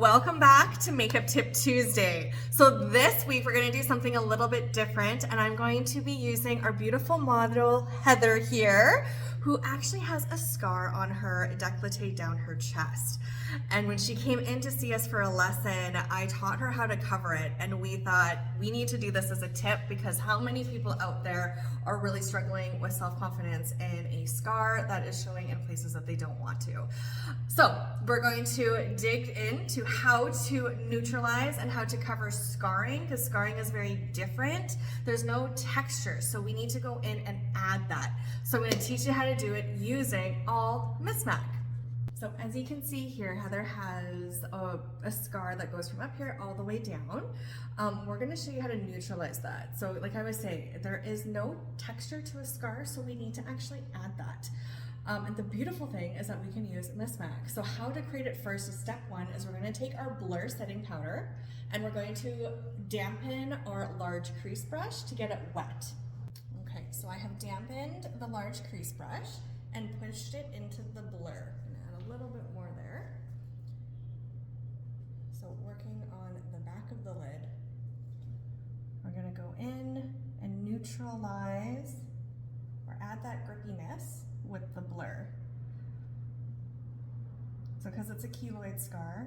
Welcome back to Makeup Tip Tuesday. So this week we're going to do something a little bit different, and I'm going to be using our beautiful model Heather here, who actually has a scar on her décolleté down her chest. And when she came in to see us for a lesson, I taught her how to cover it, and we thought we need to do this as a tip because how many people out there are really struggling with self-confidence and a scar that is showing in places that they don't want to. So we're going to dig into how to neutralize and how to cover scarring, because scarring is very different. There's no texture, so we need to go in and add that. So I'm going to teach you how to do it using all MisMacK. So as you can see here, Heather has a scar that goes from up here all the way down. We're going to show you how to neutralize that. So like I was saying, there is no texture to a scar, so we need to actually add that. And the beautiful thing is that we can use MisMacK. So how to create it first is step one is we're going to take our blur setting powder and we're going to dampen our large crease brush to get it wet. Okay, so I have dampened the large crease brush and pushed it into the blur. A little bit more there. So working on the back of the lid, we're going to go in and neutralize or add that grippiness with the blur. So because it's a keloid scar,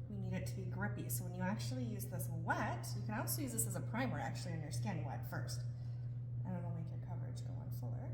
we need it to be grippy. So when you actually use this wet, you can also use this as a primer actually on your skin wet first. And it'll make your coverage go on fuller.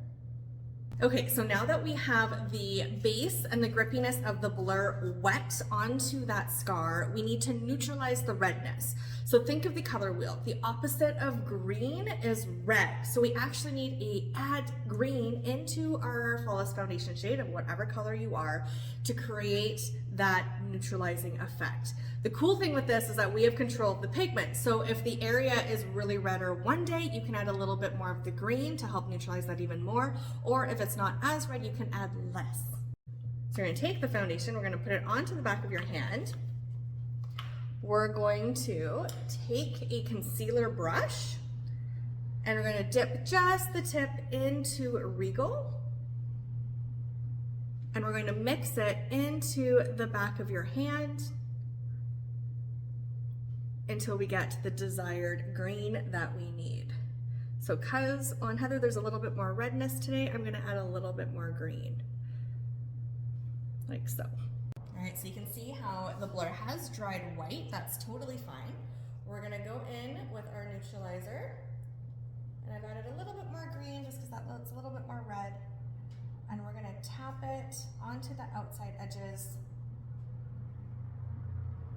Okay, so now that we have the base and the grippiness of the blur wet onto that scar, we need to neutralize the redness. So think of the color wheel. The opposite of green is red. So we actually need to add green into our flawless foundation shade of whatever color you are to create that neutralizing effect. The cool thing with this is that we have control of the pigment. So if the area is really redder one day, you can add a little bit more of the green to help neutralize that even more. Or if it's not as red, you can add less. So you're gonna take the foundation, we're gonna put it onto the back of your hand. We're going to take a concealer brush and we're gonna dip just the tip into Regal. And we're going to mix it into the back of your hand until we get the desired green that we need. So because on Heather there's a little bit more redness today, I'm going to add a little bit more green, like so. All right, so you can see how the blur has dried white. That's totally fine. We're going to go in with our neutralizer, and I've added a little bit more green just because that looks a little bit more red. And we're going to tap it onto the outside edges,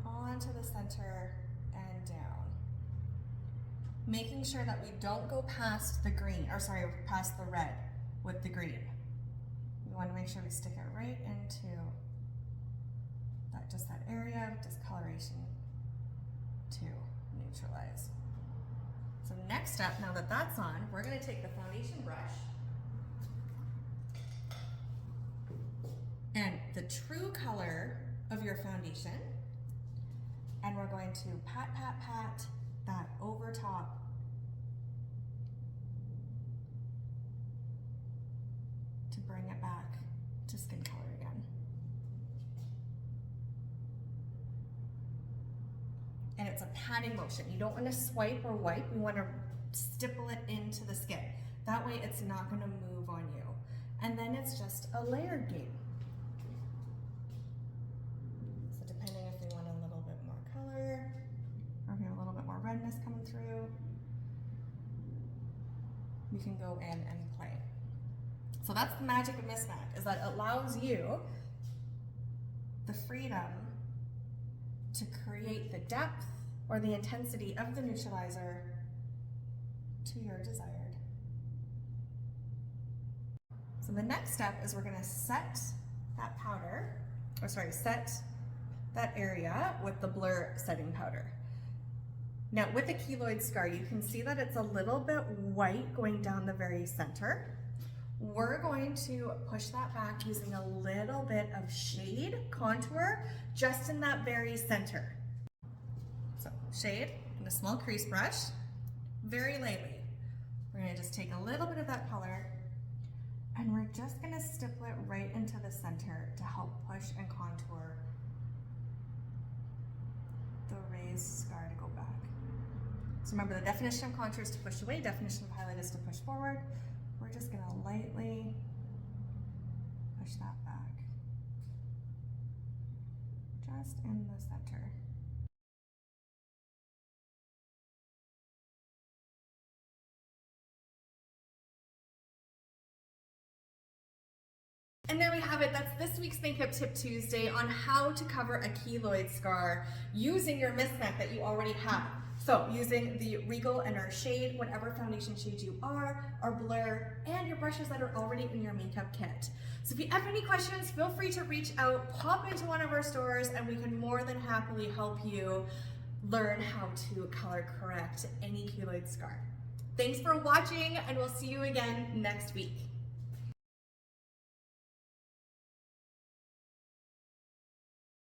onto the center, and down. Making sure that we don't go past the green, or sorry, past the red with the green. We want to make sure we stick it right into that, just that area of discoloration to neutralize. So next step, now that that's on, we're going to take the foundation brush and the true color of your foundation, and we're going to pat, pat, pat that over top to bring it back to skin color again. And it's a patting motion. You don't want to swipe or wipe, you want to stipple it into the skin. That way it's not going to move on you. And then it's just a layered game. Redness coming through, you can go in and play. So that's the magic of MisMacK, is that it allows you the freedom to create the depth or the intensity of the neutralizer to your desired. So the next step is we're going to set that powder, or sorry, set that area with the blur setting powder. Now with the keloid scar, you can see that it's a little bit white going down the very center. We're going to push that back using a little bit of shade contour just in that very center. So shade and a small crease brush, very lightly. We're going to just take a little bit of that color and we're just going to stipple it right into the center to help push and contour keloid scar to go back. So remember, the definition of contour is to push away, definition of highlight is to push forward. We're just gonna lightly push that back, just in the center. And there we have it. That's this week's Makeup Tip Tuesday on how to cover a keloid scar using your MisMacK that you already have. So using the Regal and our shade, whatever foundation shade you are, our blur, and your brushes that are already in your makeup kit. So if you have any questions, feel free to reach out, pop into one of our stores, and we can more than happily help you learn how to color correct any keloid scar. Thanks for watching, and we'll see you again next week.